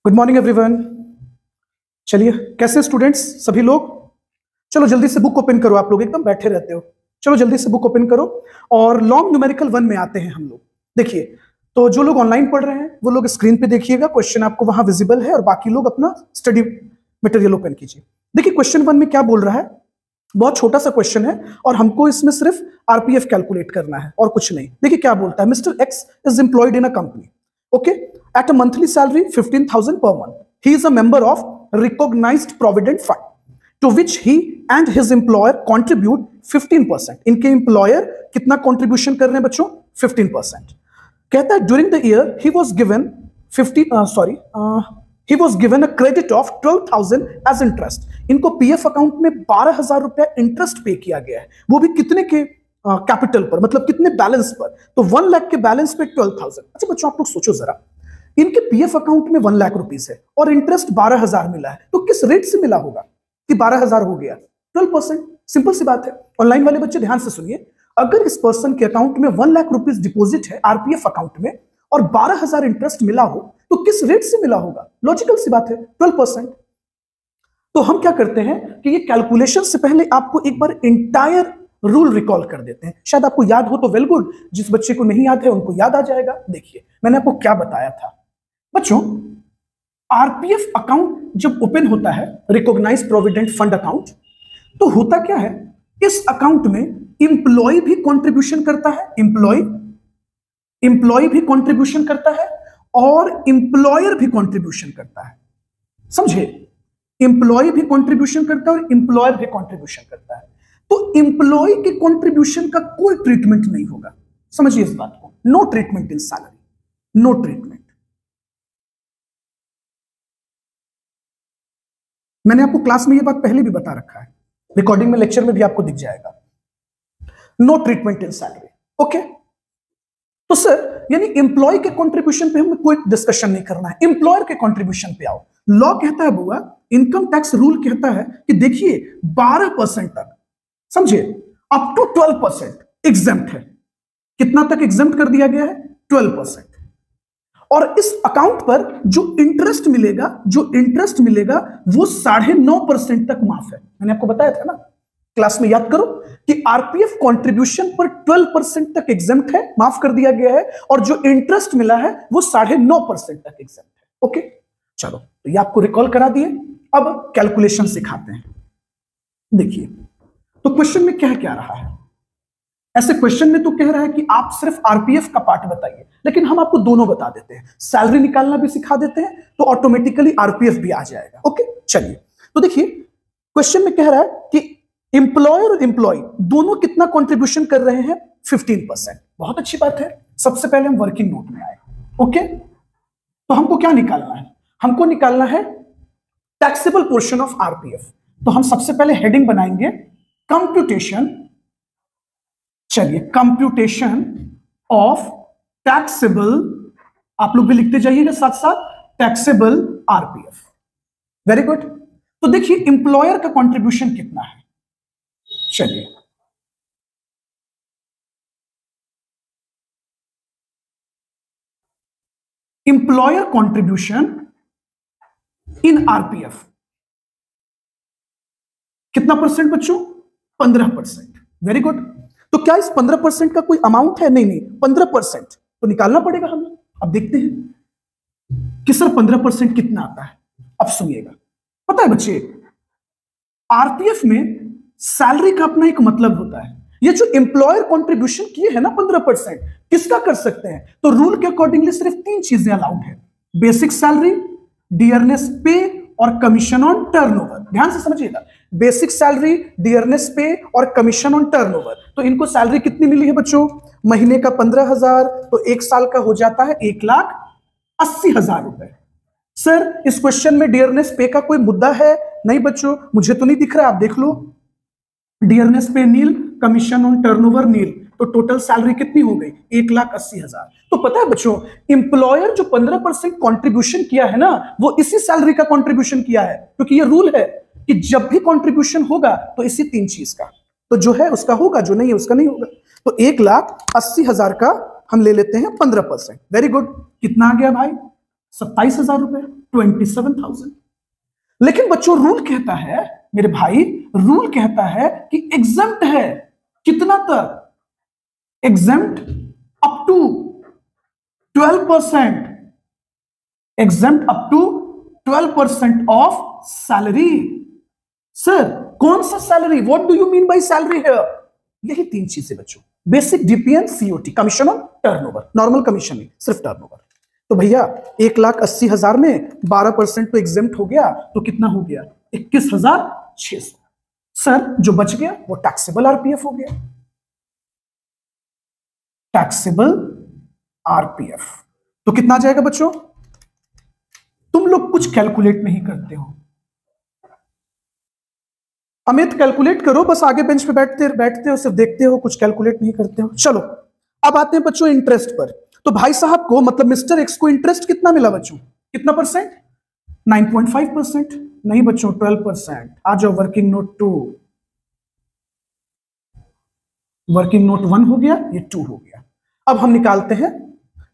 Good morning everyone. चलिए, कैसे students सभी लोग? चलो जल्दी से बुक ओपन करो। आप लोग एकदम बैठे रहते हो। चलो जल्दी से बुक ओपन करो और लॉन्ग न्यूमेरिकल 1 में आते हैं हम लोग। देखिए, तो जो लोग ऑनलाइन पढ़ रहे हैं वो लोग स्क्रीन पे देखिएगा, क्वेश्चन आपको वहां विजिबल है, और बाकी लोग अपना स्टडी मटेरियल ओपन कीजिए। देखिए क्वेश्चन 1 में क्या बोल रहा है। बहुत छोटा सा क्वेश्चन है और हमको इसमें सिर्फ आरपीएफ कैलकुलेट करना है और कुछ नहीं। देखिए क्या बोलता है। Mister x is employed in a company, okay, at a monthly salary 15,000 per month. He is a member of recognized provident fund to which he and his employer contribute 15%. इनके employer कितना contribution कर रहे हैं बच्चों? 15%. कहता है during the year he was given he was given a credit of 12,000 as interest. इनको PF account में 12,000 रुपया इंटरेस्ट पे किया गया है, वो भी कितने के कैपिटल पर, मतलब कितने बैलेंस पर? तो 1 लाख के बैलेंस पे 12,000। अच्छा बच्चों, आप लोग सोचो जरा, इनके पीएफ अकाउंट में 1 लाख रुपीस है और इंटरेस्ट 12,000 मिला है, तो किस रेट से मिला होगा कि 12,000 हो गया? 12%। सिंपल सी बात है। ऑनलाइन वाले बच्चे ध्यान से सुनिए, अगर इस पर्सन के अकाउंट में 1 लाख रुपीस डिपॉजिट है आरपीएफ अकाउंट में और 12,000 इंटरेस्ट मिला हो, तो किस रेट से मिला होगा? लॉजिकल सी बात है, 12%। तो हम क्या करते हैं कि ये कैलकुलेशन से पहले आपको एक बार इंटायर रूल रिकॉल कर देते हैं। शायद आपको याद हो तो वेल गुड, जिस बच्चे को नहीं याद है उनको याद आ जाएगा। देखिए मैंने आपको क्या बताया था बच्चों। आरपीएफ अकाउंट जब ओपन होता है, रिकॉग्नाइज्ड प्रोविडेंट फंड अकाउंट, तो होता क्या है, इस अकाउंट में इंप्लॉय भी कंट्रीब्यूशन करता है, इंप्लॉय भी कंट्रीब्यूशन करता है और इंप्लॉयर भी कंट्रीब्यूशन करता है। समझे? इंप्लॉय भी कंट्रीब्यूशन करता है और इंप्लॉयर भी कंट्रीब्यूशन करता है। तो इंप्लॉय के कंट्रीब्यूशन का कोई ट्रीटमेंट नहीं होगा। समझिए इस बात को, no treatment in salary, no treatment. मैंने आपको क्लास में ये बात पहले भी बता रखा है, रिकॉर्डिंग में, लेक्चर में भी आपको दिख जाएगा। No treatment in salary, okay. तो सर यानी इंप्लॉय के कंट्रीब्यूशन पे हमें कोई डिस्कशन नहीं करना है, एम्प्लॉयर के कंट्रीब्यूशन पे आओ। लॉ कहता है बुआ, इनकम टैक्स रूल कहता है कि देखिए 12% तक, समझे, अप टू 12% एग्जेम्प्ट है। कितना तक एग्जेम्प्ट कर दिया गया है? 12%। और इस अकाउंट पर जो इंटरेस्ट मिलेगा वो 9.5% तक माफ है। मैंने आपको बताया था ना क्लास में, याद करो कि आरपीएफ कंट्रीब्यूशन पर 12% तक एग्जेम्प्ट है, माफ कर दिया गया है, और जो इंटरेस्ट मिला है वो 9.5% तक एग्जेम्प्ट है। ओके चलो, तो ये आपको रिकॉल करा दिए। अब कैलकुलेशन सिखाते हैं। देखिए तो क्वेश्चन में क्या क्या रहा है। ऐसे क्वेश्चन में तो कह रहा है कि आप सिर्फ आरपीएफ का पार्ट बताइए, लेकिन हम आपको दोनों बता देते हैं, सैलरी निकालना भी सिखा देते हैं, तो ऑटोमेटिकली आरपीएफ भी आ जाएगा। ओके चलिए, तो देखिए क्वेश्चन में कह रहा है कि एम्प्लॉयर और एम्प्लॉय दोनों कितना कंट्रीब्यूशन कर रहे हैं? 15%। बहुत अच्छी बात है। सबसे पहले हम वर्किंग नोट में आए। ओके, तो हमको क्या निकालना है? हमको निकालना है टैक्सेबल पोर्शन ऑफ आरपीएफ। तो हम सबसे पहले हेडिंग बनाएंगे कंप्यूटेशन। चलिए, कंप्यूटेशन ऑफ टैक्सेबल, आप लोग भी लिखते जाइएगा साथ साथ, टैक्सेबल आरपीएफ। Very good. तो देखिए इंप्लॉयर का कंट्रीब्यूशन कितना है। चलिए, इंप्लॉयर कंट्रीब्यूशन इन आरपीएफ कितना परसेंट बच्चों? 15%। Very good. तो क्या इस 15% का कोई अमाउंट है? नहीं, 15% तो निकालना पड़ेगा हमें। अब देखते हैं कि सर 15% कितना आता है। अब सुनिएगा, पता है बच्चे, आरपीएफ में सैलरी का अपना एक मतलब होता है। ये जो एम्प्लॉयर कंट्रीब्यूशन किए है ना 15%, किसका कर सकते हैं? तो रूल के अकॉर्डिंगली सिर्फ 3 चीजें अलाउड है, बेसिक सैलरी, डियरनेस पे और कमीशन ऑन टर्नओवर। ध्यान से समझिएगा, बेसिक सैलरी, डियरनेस पे और कमीशन ऑन टर्नओवर। तो इनको सैलरी कितनी मिली है बच्चों? महीने का 15,000, तो 1 साल का हो जाता है 1,80,000 रुपए। सर इस क्वेश्चन में डियरनेस पे का कोई मुद्दा है? नहीं बच्चों, मुझे तो नहीं दिख रहा, आप देख लो। डियरनेस पे नील, कमीशन ऑन टर्नओवर नील, तो टोटल सैलरी कितनी हो गई? 1,80,000। तो पता है बच्चों, इंप्लॉयर जो 15% कंट्रीब्यूशन किया है ना, वो इसी सैलरी का कंट्रीब्यूशन किया है, क्योंकि ये रूल है कि जब भी कंट्रीब्यूशन होगा तो इसी 3 चीज का, तो जो है उसका होगा, जो नहीं है उसका नहीं होगा। तो 1,80,000 का हम ले लेते हैं 15%। Very good. कितना आ गया भाई? 27,000 रुपए, 27,000। लेकिन बच्चों रूल कहता है, मेरे भाई रूल कहता है कि एग्जम्प्ट है कितना तक, exempt up to 12%, exempt up to 12% of salary. Sir कौन सा salary, what do you mean by salary here? यही तीन चीजें बच्चों, basic, DPN, COT, commission on turnover, normal commission नहीं, सिर्फ टर्नओवर। तो भैया 1,80,000 में 12% तो एग्जेम्प्ट हो गया, तो कितना हो गया? 21,600। सर जो बच गया वो टैक्सेबल आरपीएफ हो गया, टैक्सेबल आरपीएफ। तो कितना आ जाएगा बच्चों? तुम लोग कुछ कैलकुलेट नहीं करते हो। अमित कैलकुलेट करो, बस आगे बेंच पे बैठते हो, सिर्फ देखते हो, कुछ कैलकुलेट नहीं करते हो। चलो अब आते हैं बच्चों इंटरेस्ट पर। तो भाई साहब को, मतलब मिस्टर एक्स को इंटरेस्ट कितना मिला बच्चों? कितना परसेंट? 9.5%? नहीं बच्चों, 12%। आ जाओ, वर्किंग नोट 2, वर्किंग नोट 1 हो गया, ये 2 हो गया। अब हम निकालते हैं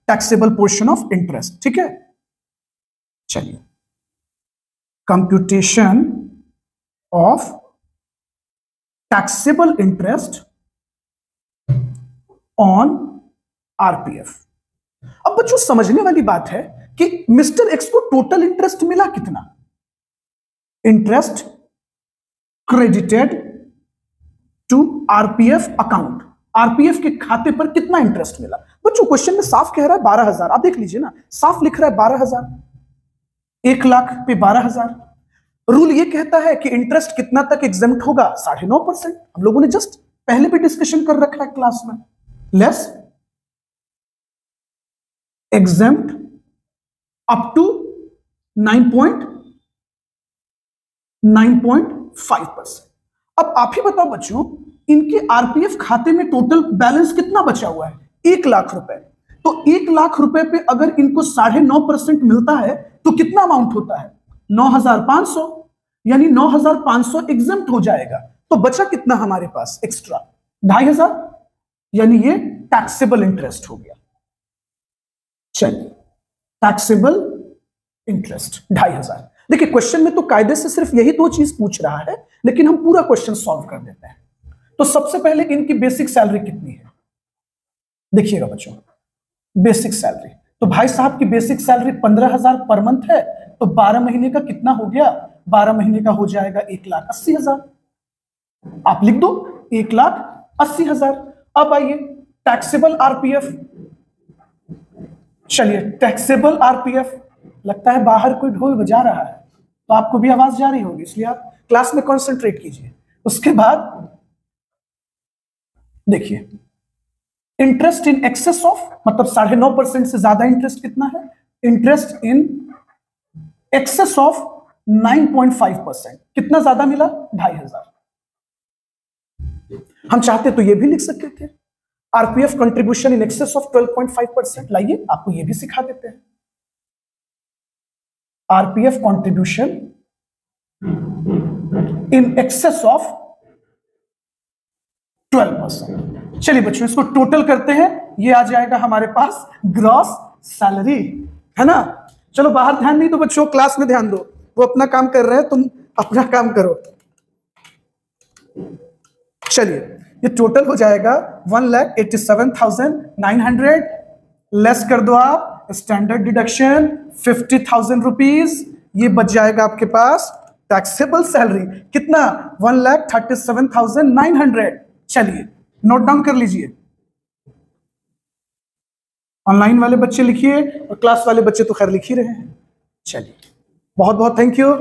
टैक्सेबल पोर्शन ऑफ इंटरेस्ट, ठीक है? चलिए, computation of taxable interest on RPF. अब बच्चों समझने वाली बात है कि मिस्टर एक्स को टोटल इंटरेस्ट मिला कितना? Interest credited to RPF account, RPF के खाते पर कितना इंटरेस्ट मिला? बच्चों क्वेश्चन में साफ कह रहा है 12,000, आप देख लीजिए ना, साफ लिख रहा है 12,000, 1 लाख पे 12,000। रूल ये कहता है कि इंटरेस्ट कितना तक एग्जेम्प्ट होगा? 9.5%। हम लोगों ने जस्ट पहले भी डिस्कशन कर रखा है क्लास में। Less exempt up to 9.5%। अब आप ही बताओ बच्चों, इनके आरपीएफ खाते में टोटल बैलेंस कितना बचा हुआ है? 1 लाख रुपए। तो 1 लाख रुपए पे अगर इनको 9.5% मिलता है तो कितना अमाउंट होता है? 9,500, यानी 9,500 एग्जेम्प्ट हो जाएगा। तो बचा कितना हमारे पास एक्स्ट्रा? 2,500, यानी ये टैक्सेबल इंटरेस्ट हो गया। चलिए, टैक्सेबल इंटरेस्ट 2,500। देखिए क्वेश्चन में तो कायदे से सिर्फ यही 2 चीज पूछ रहा है, लेकिन हम पूरा क्वेश्चन सॉल्व कर देते हैं। तो सबसे पहले इनकी बेसिक सैलरी कितनी है? देखिएगा बच्चों, बेसिक सैलरी, तो भाई साहब की बेसिक सैलरी 15,000 पर मंथ है, तो 12 महीने का कितना हो गया? 12 महीने का हो जाएगा 1,80,000। आप लिख दो 1,80,000। अब आइए टैक्सेबल आरपीएफ। चलिए, टैक्सेबल आरपीएफ, लगता है बाहर कोई ढोल बजा रहा है, तो आपको भी आवाज जा रही होगी, इसलिए आप क्लास में कंसंट्रेट कीजिए। उसके बाद देखिए, इंटरेस्ट इन एक्सेस ऑफ, मतलब 9.5% से ज्यादा इंटरेस्ट कितना है? इंटरेस्ट इन एक्सेस ऑफ 9.5%, कितना ज्यादा मिला? 2,500। हम चाहते तो ये भी लिख सकते थे, RPF contribution in excess of 12.5%। लाइए आपको ये भी सिखा देते हैं, RPF contribution in excess of 12%। चलिए बच्चों, इसको टोटल करते हैं, ये आ जाएगा हमारे पास ग्रॉस सैलरी, है ना? चलो बाहर ध्यान नहीं दो बच्चों, क्लास में ध्यान दो, वो अपना काम कर रहे हैं, तुम अपना काम करो। चलिए, ये टोटल हो जाएगा 1,87,900। लेस कर दो आप स्टैंडर्ड डिडक्शन 50,000 रुपीज, ये बच जाएगा आपके पास टैक्सेबल सैलरी कितना? 1,37,900। चलिए नोट डाउन कर लीजिए, ऑनलाइन वाले बच्चे लिखिए और क्लास वाले बच्चे तो खैर लिख ही रहे हैं। चलिए, बहुत बहुत थैंक यू।